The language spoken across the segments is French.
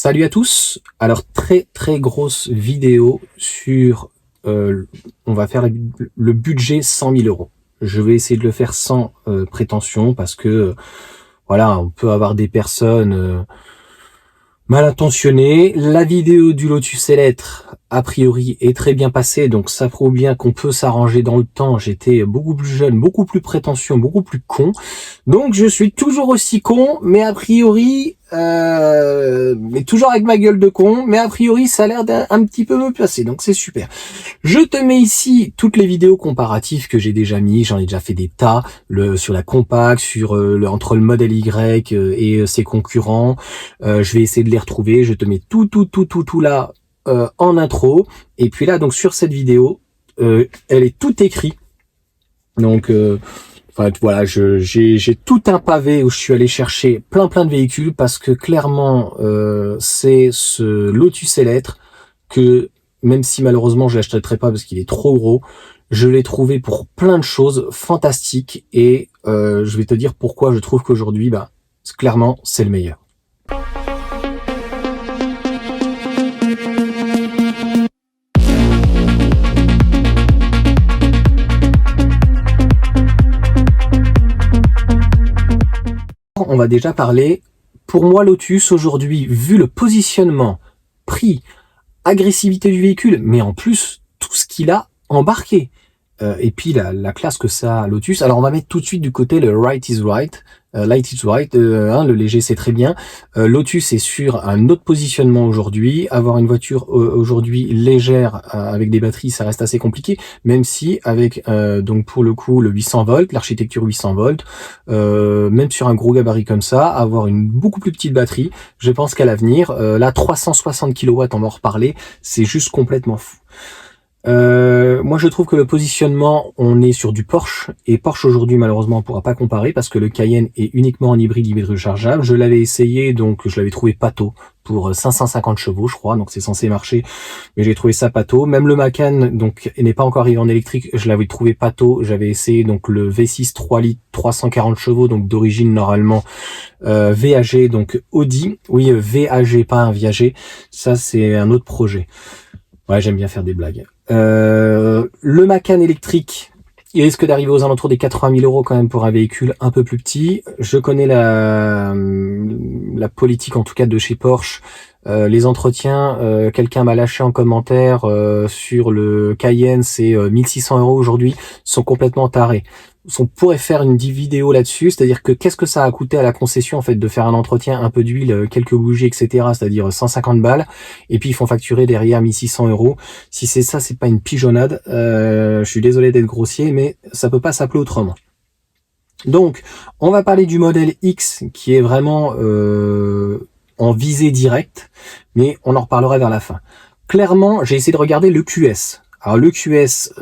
Salut à tous. Alors très grosse vidéo sur on va faire le budget 100 000 euros. Je vais essayer de le faire sans prétention parce que voilà, on peut avoir des personnes mal intentionnées. La vidéo du Lotus Elêtre a priori est très bien passée, donc ça prouve bien qu'on peut s'arranger dans le temps. J'étais beaucoup plus jeune, beaucoup plus prétentieux, beaucoup plus con. Donc je suis toujours aussi con, mais a priori, mais toujours avec ma gueule de con, mais a priori ça a l'air d'un petit peu me placer, donc c'est super. Je te mets ici toutes les vidéos comparatives que j'ai déjà mis, j'en ai déjà fait des tas, sur la Compact, sur entre le Model Y et ses concurrents. Je vais essayer de les retrouver, je te mets tout là en intro, et puis là donc sur cette vidéo, elle est tout écrit, donc enfin voilà, j'ai tout un pavé où je suis allé chercher plein de véhicules parce que clairement c'est ce Lotus Elêtre que même si malheureusement je l'achèterai pas parce qu'il est trop gros, je l'ai trouvé pour plein de choses fantastiques et je vais te dire pourquoi je trouve qu'aujourd'hui clairement c'est le meilleur. On va déjà parler, pour moi Lotus aujourd'hui, vu le positionnement, prix, agressivité du véhicule, mais en plus tout ce qu'il a embarqué, et puis la classe que ça a Lotus. Alors on va mettre tout de suite du côté le right is right, light is right, le léger c'est très bien. Lotus est sur un autre positionnement aujourd'hui. Avoir une voiture aujourd'hui légère avec des batteries, ça reste assez compliqué, même si avec donc pour le coup le 800 volts, l'architecture 800 volts, même sur un gros gabarit comme ça, avoir une beaucoup plus petite batterie, je pense qu'à l'avenir, là 360 kW, on va en reparler, c'est juste complètement fou. Moi je trouve que le positionnement, on est sur du Porsche, et Porsche aujourd'hui malheureusement on pourra pas comparer parce que le Cayenne est uniquement en hybride rechargeable. Je l'avais essayé, donc je l'avais trouvé pâteau pour 550 chevaux je crois, donc c'est censé marcher, mais j'ai trouvé ça pâteau. Même le Macan donc n'est pas encore arrivé en électrique, je l'avais trouvé pâteau. J'avais essayé donc le V6 3 litres 340 chevaux, donc d'origine normalement VAG, donc Audi, oui VAG, pas un Viager, ça c'est un autre projet. Ouais, j'aime bien faire des blagues. Le Macan électrique, il risque d'arriver aux alentours des 80 000 euros quand même pour un véhicule un peu plus petit. Je connais la politique en tout cas de chez Porsche. Les entretiens, quelqu'un m'a lâché en commentaire sur le Cayenne, c'est 1600 euros aujourd'hui, sont complètement tarés. On pourrait faire une vidéo là-dessus, c'est-à-dire que qu'est-ce que ça a coûté à la concession en fait de faire un entretien, un peu d'huile, quelques bougies, etc., c'est-à-dire 150 balles, et puis ils font facturer derrière 1600 euros. Si c'est ça, c'est pas une pigeonnade. Je suis désolé d'être grossier, mais ça peut pas s'appeler autrement. Donc, on va parler du modèle X qui est vraiment en visée directe, mais on en reparlera vers la fin. Clairement, j'ai essayé de regarder le QS. Alors le QS,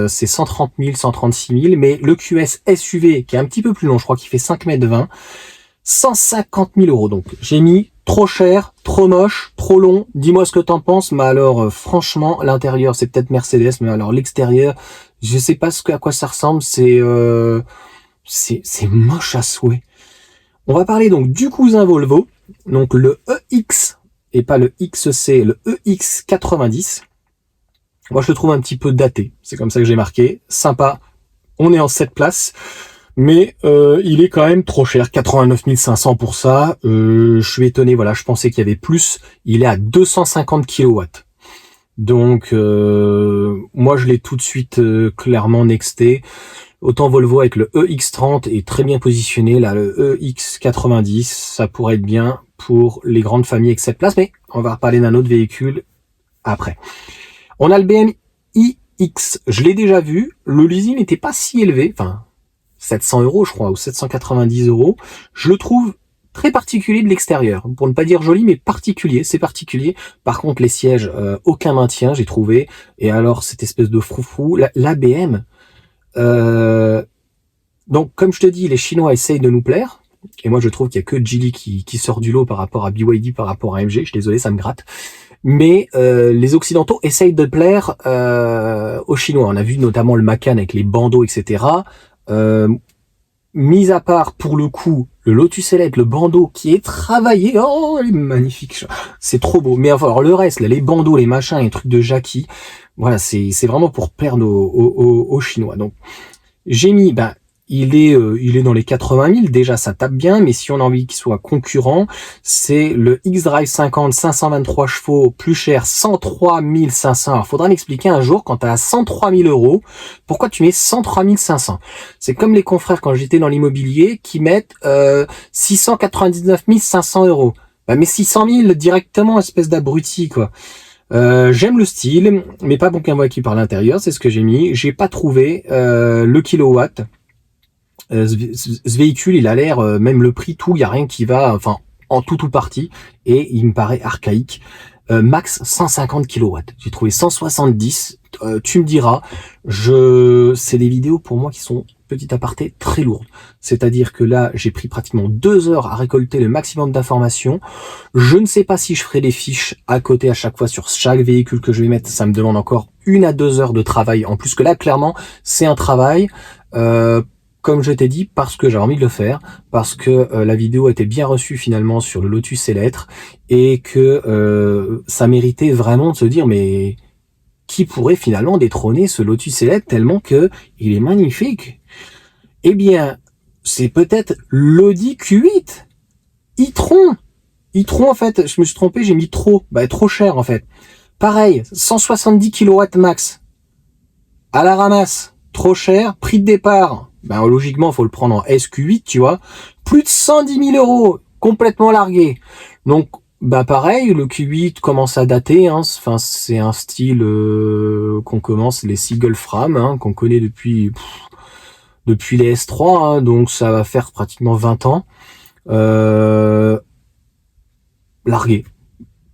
c'est 130 000, 136 000, mais le QS SUV, qui est un petit peu plus long, je crois qu'il fait 5,20 m, 150 000 euros. Donc j'ai mis trop cher, trop moche, trop long, dis-moi ce que t'en penses. Mais alors franchement, l'intérieur c'est peut-être Mercedes, mais alors l'extérieur, je sais pas à quoi ça ressemble, c'est moche à souhait. On va parler donc du cousin Volvo, donc le EX, et pas le XC, le EX90. Moi, je le trouve un petit peu daté. C'est comme ça que j'ai marqué. Sympa. On est en 7 places. Mais il est quand même trop cher. 89 500 pour ça. Je suis étonné. Voilà, je pensais qu'il y avait plus. Il est à 250 kW. Donc, moi, je l'ai tout de suite clairement nexté. Autant Volvo avec le EX30 est très bien positionné. Là, le EX90, ça pourrait être bien pour les grandes familles avec 7 places. Mais on va reparler d'un autre véhicule après. On a le BMW iX, je l'ai déjà vu, le leasing n'était pas si élevé, enfin 700 euros je crois, ou 790 euros. Je le trouve très particulier de l'extérieur, pour ne pas dire joli, mais particulier, c'est particulier. Par contre les sièges, aucun maintien j'ai trouvé, et alors cette espèce de froufrou, la BM. Donc comme je te dis, les Chinois essayent de nous plaire, et moi je trouve qu'il y a que Geely qui sort du lot par rapport à BYD, par rapport à AMG, je suis désolé, ça me gratte. Mais les Occidentaux essayent de plaire aux Chinois. On a vu notamment le Macan avec les bandeaux, etc. mis à part pour le coup le Lotus Elite, le bandeau qui est travaillé, oh il est magnifique, c'est trop beau. Mais enfin, alors le reste, là, les bandeaux, les machins, les trucs de Jackie, voilà, c'est vraiment pour perdre aux Chinois. Donc j'ai mis, ben il est dans les 80 000, déjà ça tape bien, mais si on a envie qu'il soit concurrent, c'est le X-Drive 50 523 chevaux, plus cher, 103 500. Alors faudra m'expliquer un jour, quand tu as 103 000 euros, pourquoi tu mets 103 500. C'est comme les confrères quand j'étais dans l'immobilier qui mettent 699 500 euros. Bah mais 600 000 directement, espèce d'abruti quoi. J'aime le style, mais pas bon qu'un voiture par l'intérieur, c'est ce que j'ai mis. J'ai pas trouvé le kilowatt. Ce véhicule, il a l'air, même le prix, tout, il y a rien qui va, enfin, en tout ou partie, et il me paraît archaïque. Max 150 kilowatts. J'ai trouvé 170. Tu me diras, c'est des vidéos pour moi qui sont, petit aparté, très lourdes. C'est-à-dire que là, j'ai pris pratiquement 2 heures à récolter le maximum d'informations. Je ne sais pas si je ferai des fiches à côté à chaque fois sur chaque véhicule que je vais mettre. Ça me demande encore 1 à 2 heures de travail. En plus que là, clairement, c'est un travail. Comme je t'ai dit, parce que j'ai envie de le faire, parce que la vidéo a été bien reçue finalement sur le Lotus Elite et que ça méritait vraiment de se dire mais qui pourrait finalement détrôner ce Lotus Elite tellement que il est magnifique. Eh bien, c'est peut-être l'Audi Q8 e-tron. E-tron en fait, je me suis trompé, j'ai mis trop, trop cher en fait. Pareil, 170 kW max. À la ramasse, trop cher, prix de départ. Logiquement, il faut le prendre en SQ8, tu vois. Plus de 110 000 euros, complètement largué. Donc, pareil, le Q8 commence à dater. Hein. Enfin, c'est un style qu'on commence, les Seagull Fram, hein, qu'on connaît depuis les S3. Hein, donc, ça va faire pratiquement 20 ans. Largué.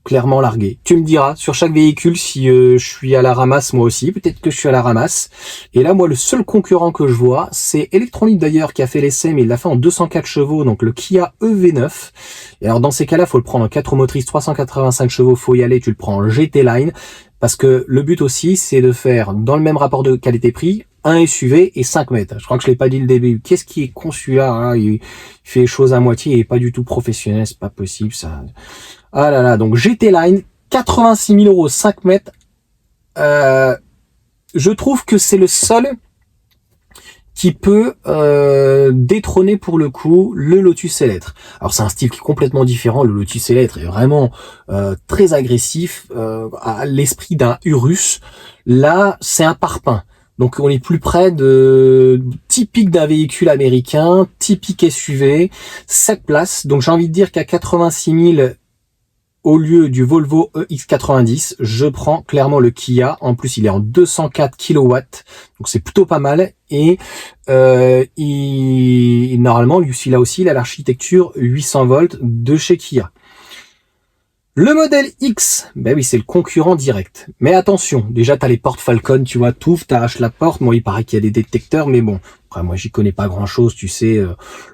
Clairement largué. Tu me diras sur chaque véhicule si je suis à la ramasse moi aussi, peut-être que je suis à la ramasse. Et là moi le seul concurrent que je vois, c'est Electronic d'ailleurs qui a fait l'essai mais il l'a fait en 204 chevaux, donc le Kia EV9. Et alors dans ces cas-là, faut le prendre en 4 roues motrices, 385 chevaux, faut y aller, tu le prends en GT Line parce que le but aussi c'est de faire dans le même rapport de qualité-prix un SUV et 5 mètres. Je crois que je l'ai pas dit le début. Qu'est-ce qui est conçu là, hein, il fait les choses à moitié et pas du tout professionnel, c'est pas possible ça. Ah là là, donc GT Line, 86 000 euros, 5 mètres. Je trouve que c'est le seul qui peut détrôner pour le coup le Lotus Elite. Alors c'est un style qui est complètement différent. Le Lotus Elite est vraiment très agressif, à l'esprit d'un Urus. Là, c'est un parpaing. Donc on est plus près de typique d'un véhicule américain, typique SUV, 7 places. Donc j'ai envie de dire qu'à 86 000 au lieu du Volvo EX90, je prends clairement le Kia. En plus, il est en 204 kW, donc c'est plutôt pas mal. Et normalement, celui-là aussi, il a l'architecture 800 volts de chez Kia. Le modèle X, oui, c'est le concurrent direct. Mais attention, déjà, tu as les portes Falcon, tu vois, t'ouvres, t'arraches la porte. Bon, il paraît qu'il y a des détecteurs, mais bon, après, moi, j'y connais pas grand-chose, tu sais.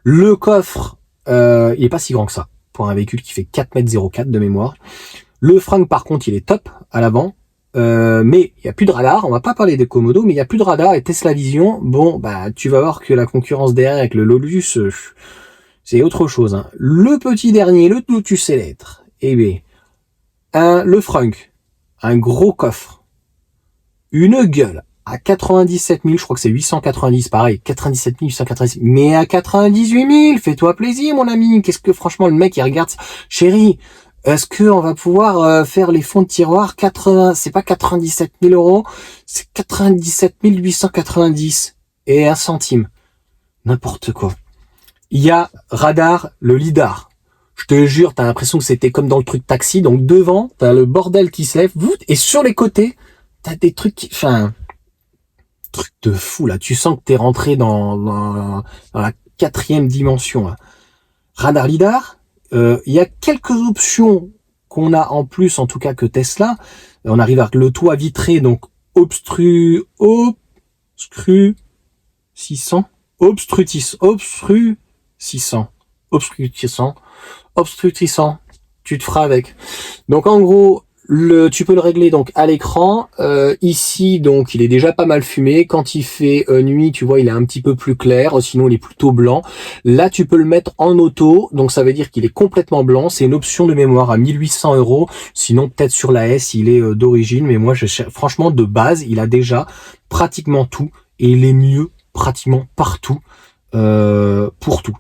Le coffre, il est pas si grand que ça, pour un véhicule qui fait 4,04 m de mémoire. Le frein, par contre, il est top à l'avant. Mais il n'y a plus de radar. On va pas parler des Komodo, mais il n'y a plus de radar. Et Tesla Vision, bon, tu vas voir que la concurrence derrière avec le Lotus, c'est autre chose. Hein. Le petit dernier, le Lotus Elite, le frunk, un gros coffre, une gueule à 97 000, je crois que c'est 890, pareil, 97 890, mais à 98 000, fais-toi plaisir, mon ami. Qu'est-ce que, franchement, le mec, il regarde ça. Chérie, est-ce que on va pouvoir faire les fonds de tiroir 80, c'est pas 97 000 euros, c'est 97 890 et 1 centime. N'importe quoi. Il y a radar, le lidar. Je te jure, t'as l'impression que c'était comme dans le truc taxi. Donc devant, t'as le bordel qui se lève, et sur les côtés, t'as des trucs truc de fou là. Tu sens que t'es rentré dans la 4e dimension. Là. Radar lidar. Il y a quelques options qu'on a en plus, en tout cas que Tesla. On arrive avec le toit vitré, donc obstrutissant. Tu te feras avec. Donc en gros, Tu peux le régler donc à l'écran. Ici, donc, il est déjà pas mal fumé. Quand il fait nuit, tu vois, il est un petit peu plus clair. Sinon, il est plutôt blanc. Là, tu peux le mettre en auto. Donc, ça veut dire qu'il est complètement blanc. C'est une option de mémoire à 1800 €. Sinon, peut-être sur la S, il est d'origine. Mais moi, franchement, de base, il a déjà pratiquement tout. Et il est mieux pratiquement partout pour tout.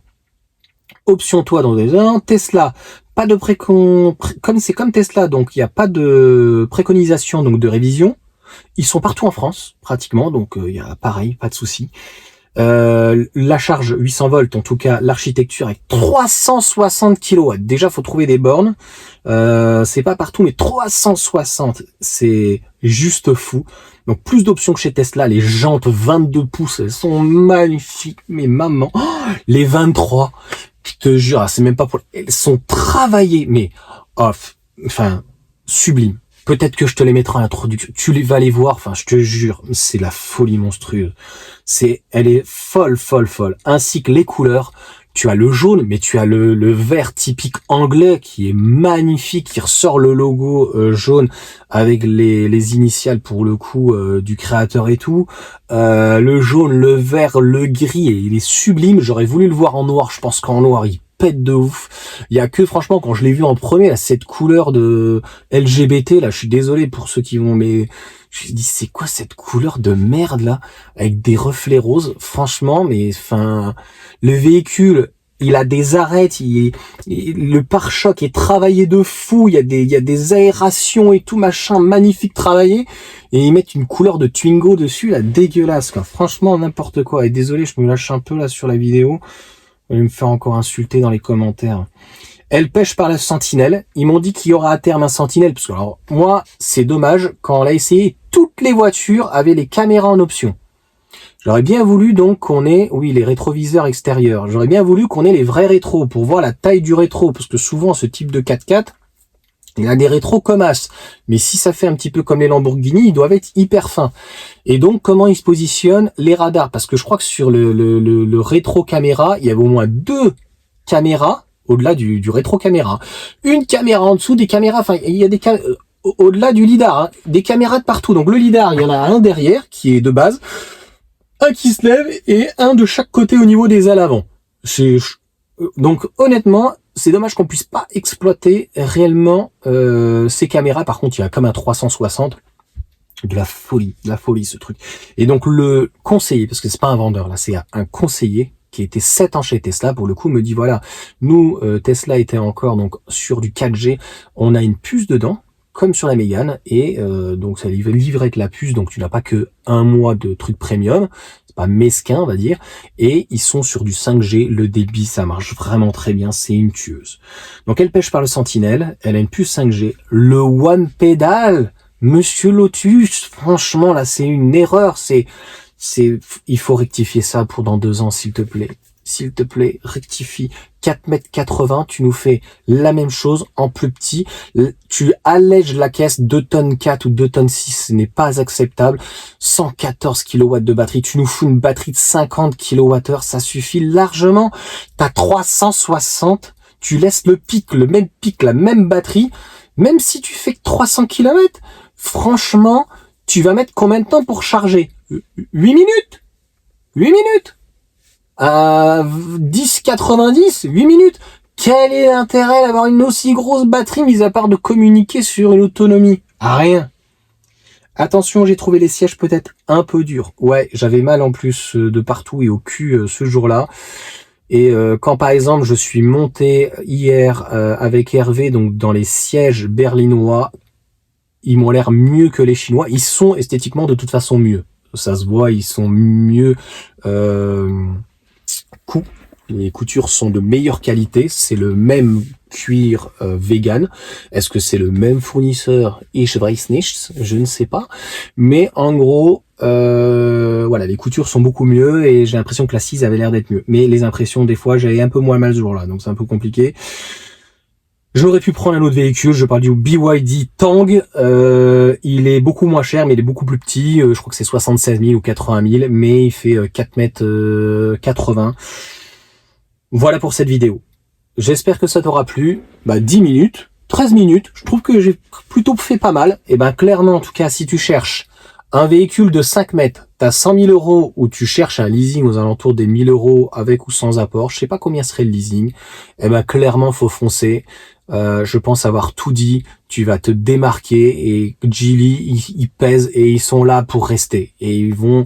Option toi dans des ans. Tesla, pas de comme c'est comme Tesla, donc il n'y a pas de préconisation, donc de révision. Ils sont partout en France, pratiquement, donc il y a pareil, pas de souci. La charge 800 volts, en tout cas l'architecture avec 360 kW. Déjà, faut trouver des bornes. C'est pas partout, mais 360, c'est juste fou. Donc plus d'options que chez Tesla. Les jantes 22 pouces, elles sont magnifiques. Mais maman, les 23. Je te jure, c'est même pas pour... Elles sont travaillées, mais enfin, sublime. Peut-être que je te les mettrai en introduction. Tu vas les voir, enfin, je te jure, c'est la folie monstrueuse. Elle est folle, folle, folle. Ainsi que les couleurs. Tu as le jaune, mais tu as le vert typique anglais qui est magnifique, qui ressort le logo jaune avec les initiales pour le coup du créateur et tout. Le jaune, le vert, le gris, et il est sublime. J'aurais voulu le voir en noir. Je pense qu'en noir, il pète de ouf. Il y a que franchement, quand je l'ai vu en premier, là, cette couleur de LGBT, là, je suis désolé pour ceux qui vont, mais je me dis, c'est quoi cette couleur de merde là, avec des reflets roses, franchement, mais enfin, le véhicule, il a des arêtes, le pare-choc est travaillé de fou, il y a des aérations et tout machin magnifique travaillé, et ils mettent une couleur de Twingo dessus, là, dégueulasse, quoi. Franchement, n'importe quoi. Et désolé, je me lâche un peu là sur la vidéo. Vous allez me faire encore insulter dans les commentaires. Elle pêche par la sentinelle. Ils m'ont dit qu'il y aura à terme un sentinelle, parce que alors moi, c'est dommage, quand on l'a essayé, toutes les voitures avaient les caméras en option. J'aurais bien voulu donc qu'on ait, oui, les rétroviseurs extérieurs. J'aurais bien voulu qu'on ait les vrais rétros pour voir la taille du rétro, parce que souvent ce type de 4x4, il a des rétros comme as. Mais si ça fait un petit peu comme les Lamborghini, ils doivent être hyper fins. Et donc, comment ils se positionnent les radars? Parce que je crois que sur le rétro caméra, il y avait au moins 2 caméras au-delà du rétro caméra. Une caméra en dessous, des caméras, enfin, il y a des au-delà du lidar, hein, des caméras de partout. Donc le lidar, il y en a un derrière qui est de base, un qui se lève et un de chaque côté au niveau des ailes avant. Donc honnêtement, c'est dommage qu'on puisse pas exploiter réellement ces caméras. Par contre, il y a comme un 360, de la folie ce truc. Et donc le conseiller, parce que c'est pas un vendeur là, c'est un conseiller qui était 7 ans chez Tesla, pour le coup, me dit voilà, nous, Tesla était encore donc sur du 4G, on a une puce dedans, comme sur la Mégane, et donc ça livre avec la puce, donc tu n'as pas que un mois de trucs premium, c'est pas mesquin, on va dire, et ils sont sur du 5G, le débit, ça marche vraiment très bien, c'est une tueuse. Donc elle pêche par le Sentinelle, elle a une puce 5G, le One Pedal, Monsieur Lotus, franchement, là, c'est une erreur, il faut rectifier ça pour dans 2 ans, s'il te plaît. S'il te plaît, rectifie. 4,80 m, tu nous fais la même chose en plus petit. Tu allèges la caisse 2 tonnes 4 ou 2 tonnes 6, ce n'est pas acceptable. 114 kW de batterie, tu nous fous une batterie de 50 kWh, ça suffit largement. T'as 360, tu laisses le même pic, la même batterie, même si tu fais que 300 km, franchement, tu vas mettre combien de temps pour charger? 8 minutes 8 minutes à 10,90, 8 minutes. Quel est l'intérêt d'avoir une aussi grosse batterie, mis à part de communiquer sur une autonomie? Rien. Attention, j'ai trouvé les sièges peut-être un peu durs. Ouais, j'avais mal en plus de partout et au cul ce jour-là. Et quand par exemple je suis monté hier avec Hervé, donc dans les sièges berlinois, ils m'ont l'air mieux que les Chinois. Ils sont esthétiquement de toute façon mieux. Ça se voit, ils sont mieux les coutures sont de meilleure qualité, c'est le même cuir vegan. Est-ce que c'est le même fournisseur? Ich weiß nicht, je ne sais pas. Mais en gros, voilà, les coutures sont beaucoup mieux et j'ai l'impression que la cise avait l'air d'être mieux. Mais les impressions, des fois, j'avais un peu moins mal ce jour-là, donc c'est un peu compliqué. J'aurais pu prendre un autre véhicule, je parle du BYD Tang, il est beaucoup moins cher mais il est beaucoup plus petit, je crois que c'est 76 000 ou 80 000, mais il fait 4,80 m. Voilà pour cette vidéo. J'espère que ça t'aura plu, 10 minutes, 13 minutes, je trouve que j'ai plutôt fait pas mal. Et ben clairement, en tout cas, si tu cherches un véhicule de 5 mètres, t'as 100 000 euros, ou tu cherches un leasing aux alentours des 1000 euros avec ou sans apport, je sais pas combien serait le leasing, et ben clairement faut foncer. Je pense avoir tout dit. Tu vas te démarquer et Geely, ils pèsent et ils sont là pour rester. Et ils vont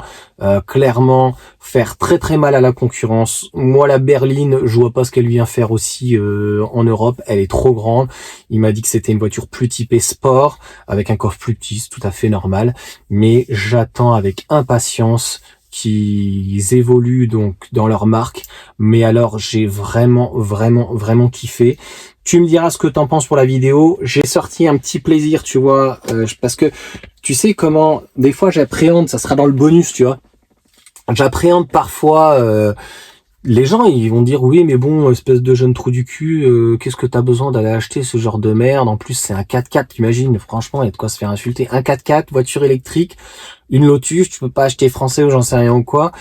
clairement faire très très mal à la concurrence. Moi, la berline, je vois pas ce qu'elle vient faire aussi en Europe. Elle est trop grande. Il m'a dit que c'était une voiture plus typée sport, avec un coffre plus petit, c'est tout à fait normal. Mais j'attends avec impatience qu'ils évoluent donc dans leur marque. Mais alors, j'ai vraiment kiffé. Tu me diras ce que t'en penses pour la vidéo. J'ai sorti un petit plaisir, tu vois, parce que tu sais comment, des fois j'appréhende, ça sera dans le bonus, tu vois. J'appréhende parfois, les gens, ils vont dire oui, mais bon, espèce de jeune trou du cul, qu'est-ce que t'as besoin d'aller acheter ce genre de merde? En plus, c'est un 4x4, t'imagines, franchement, il y a de quoi se faire insulter. Un 4x4, voiture électrique, une Lotus, tu peux pas acheter français ou j'en sais rien ou quoi.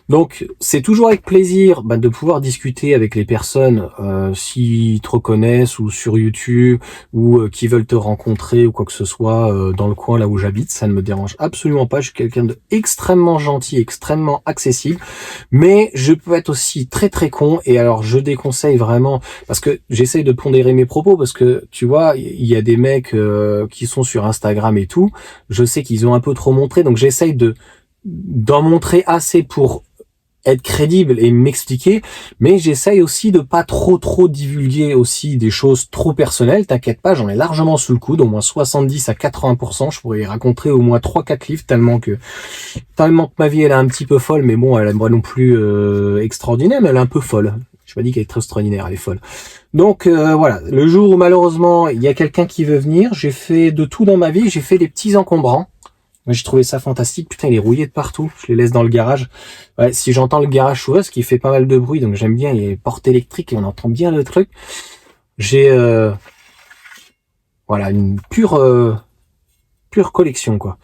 Donc, c'est toujours avec plaisir de pouvoir discuter avec les personnes s'ils te reconnaissent ou sur YouTube ou qui veulent te rencontrer ou quoi que ce soit dans le coin là où j'habite. Ça ne me dérange absolument pas. Je suis quelqu'un de extrêmement gentil, extrêmement accessible. Mais je peux être aussi très très con et alors je déconseille vraiment parce que j'essaye de pondérer mes propos parce que tu vois, il y a des mecs qui sont sur Instagram et tout. Je sais qu'ils ont un peu trop montré donc j'essaye d'en montrer assez pour être crédible et m'expliquer, mais j'essaye aussi de pas trop divulguer aussi des choses trop personnelles. T'inquiète pas, j'en ai largement sous le coude, au moins 70 à 80%. Je pourrais y raconter au moins 3-4 livres tellement que ma vie elle est un petit peu folle, mais bon, elle est pas non plus extraordinaire, mais elle est un peu folle. Je pas dit qu'elle est très extraordinaire, elle est folle. Donc voilà, le jour où malheureusement il y a quelqu'un qui veut venir, j'ai fait de tout dans ma vie, j'ai fait des petits encombrants. J'ai trouvé ça fantastique. Putain, il est rouillé de partout. Je les laisse dans le garage. Ouais, si j'entends le garage s'ouvrir, parce qu'il fait pas mal de bruit, donc j'aime bien. Il y a les portes électriques et on entend bien le truc. J'ai voilà une pure collection quoi.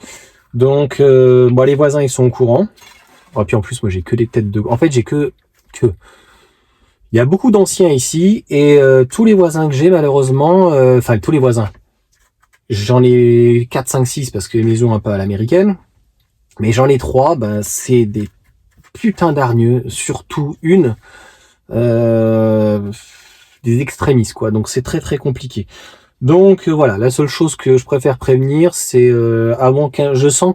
Donc bon, les voisins ils sont au courant. Et puis en plus moi j'ai que des têtes de. En fait j'ai que. Il y a beaucoup d'anciens ici et tous les voisins que j'ai malheureusement, enfin tous les voisins. J'en ai 4, 5, 6 parce que les maisons un peu à l'américaine. Mais j'en ai 3, c'est des putains d'hargneux, surtout une, des extrémistes, quoi. Donc c'est très compliqué. Donc voilà, la seule chose que je préfère prévenir, c'est je sens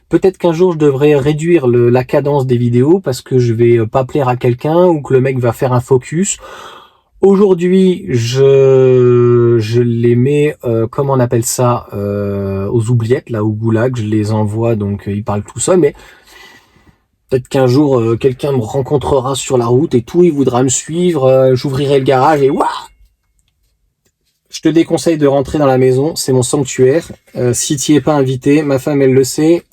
peut-être qu'un jour je devrais réduire la cadence des vidéos parce que je vais pas plaire à quelqu'un ou que le mec va faire un focus. Aujourd'hui, je les mets, comment on appelle ça, aux oubliettes, là, au goulag, je les envoie, donc ils parlent tout seuls, mais peut-être qu'un jour, quelqu'un me rencontrera sur la route et tout, il voudra me suivre, j'ouvrirai le garage et waouh! Je te déconseille de rentrer dans la maison, c'est mon sanctuaire. Si tu y es pas invité, ma femme, elle le sait,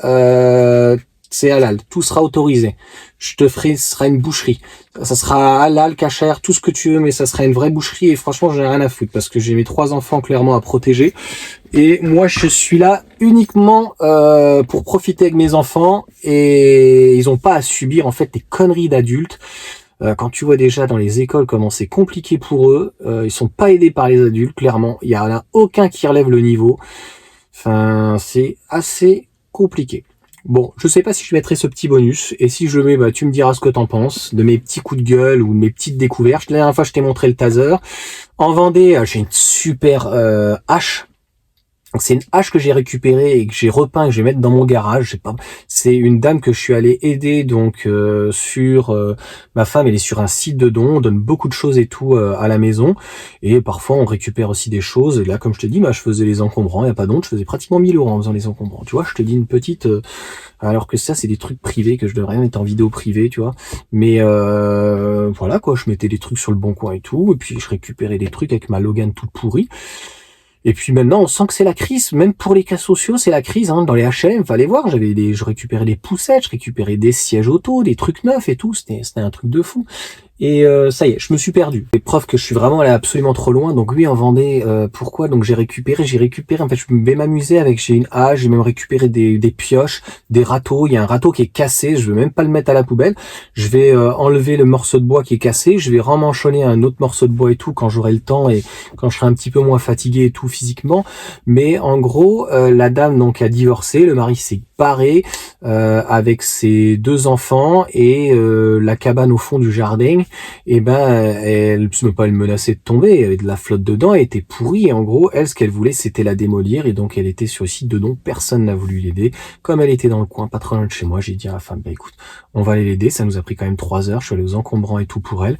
c'est halal, tout sera autorisé. Ce sera une boucherie. Ça sera halal, cachère, tout ce que tu veux, mais ça sera une vraie boucherie et franchement, j'en ai rien à foutre parce que j'ai mes 3 enfants clairement à protéger. Et moi, je suis là uniquement pour profiter avec mes enfants et ils ont pas à subir en fait des conneries d'adultes. Quand tu vois déjà dans les écoles comment c'est compliqué pour eux, ils sont pas aidés par les adultes, clairement. Il y en a aucun qui relève le niveau. Enfin, c'est assez compliqué. Bon, je sais pas si je mettrai ce petit bonus, et si je le mets, tu me diras ce que t'en penses, de mes petits coups de gueule ou de mes petites découvertes. La dernière fois, je t'ai montré le taser. En Vendée, j'ai une super hache. C'est une hache que j'ai récupérée et que j'ai repeint, que je vais mettre dans mon garage. Je sais pas. C'est une dame que je suis allé aider donc sur ma femme. Elle est sur un site de dons, on donne beaucoup de choses et tout à la maison. Et parfois on récupère aussi des choses. Et là, comme je te dis, je faisais les encombrants. Il y a pas d'honte, je faisais pratiquement 1000 euros en faisant les encombrants. Tu vois, je te dis une petite. Alors que ça, c'est des trucs privés que je devrais mettre en vidéo privée, tu vois. Mais voilà quoi, je mettais des trucs sur le bon coin et tout. Et puis je récupérais des trucs avec ma Logan toute pourrie. Et puis maintenant, on sent que c'est la crise. Même pour les cas sociaux, c'est la crise. Hein. Dans les H&M, fallait voir. Je récupérais des poussettes, je récupérais des sièges auto, des trucs neufs et tout. C'était un truc de fou. Et ça y est, je me suis perdu. Les preuves que je suis vraiment allé absolument trop loin. Donc lui en vendait. Pourquoi? Donc j'ai récupéré. En fait, je vais m'amuser avec. J'ai une hache. J'ai même récupéré des pioches, des râteaux. Il y a un râteau qui est cassé. Je veux même pas le mettre à la poubelle. Je vais enlever le morceau de bois qui est cassé. Je vais remmanchonner un autre morceau de bois et tout quand j'aurai le temps et quand je serai un petit peu moins fatigué et tout physiquement. Mais en gros, la dame donc a divorcé. Le mari s'est barré avec ses 2 enfants et la cabane au fond du jardin. Et ben elle menaçait de tomber, il y avait de la flotte dedans, elle était pourrie et en gros elle ce qu'elle voulait c'était la démolir et donc elle était sur le site de don, personne n'a voulu l'aider. Comme elle était dans le coin pas très loin de chez moi, j'ai dit à la femme bah écoute on va aller l'aider, ça nous a pris quand même 3 heures, je suis allé aux encombrants et tout pour elle.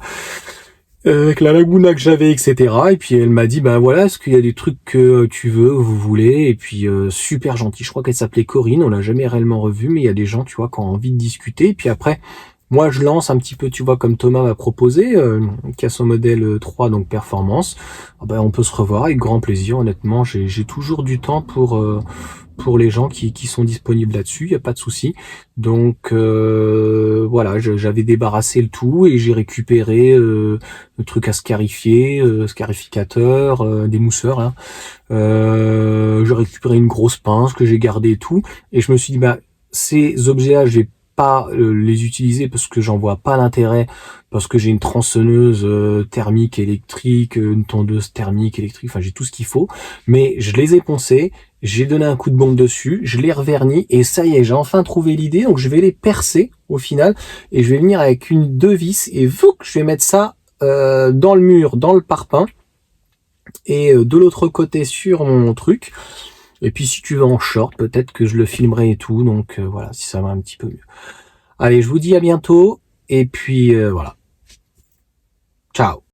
Avec la laguna que j'avais, etc. Et puis elle m'a dit, ben voilà, est-ce qu'il y a des trucs que tu veux, vous voulez? Et puis super gentil, je crois qu'elle s'appelait Corinne, on l'a jamais réellement revue, mais il y a des gens, tu vois, qui ont envie de discuter. Et puis après, moi je lance un petit peu, tu vois, comme Thomas m'a proposé, qui a son modèle 3, donc performance. Ah ben, on peut se revoir avec grand plaisir, honnêtement, j'ai toujours du temps pour les gens qui sont disponibles là-dessus, il n'y a pas de souci. Donc voilà, j'avais débarrassé le tout et j'ai récupéré le truc à scarifier, scarificateur, des mousseurs là. J'ai récupéré une grosse pince que j'ai gardée et tout. Et je me suis dit, bah ces objets-là, je vais pas les utiliser parce que j'en vois pas l'intérêt, parce que j'ai une tronçonneuse thermique électrique, une tondeuse thermique électrique, enfin j'ai tout ce qu'il faut. Mais je les ai poncés, j'ai donné un coup de bombe dessus, je les revernis et ça y est, j'ai enfin trouvé l'idée. Donc je vais les percer au final et je vais venir avec une 2 vis et je vais mettre ça dans le mur, dans le parpaing et de l'autre côté sur mon truc. Et puis si tu veux en short, peut-être que je le filmerai et tout. Donc voilà, si ça va un petit peu mieux. Allez, je vous dis à bientôt et puis voilà. Ciao.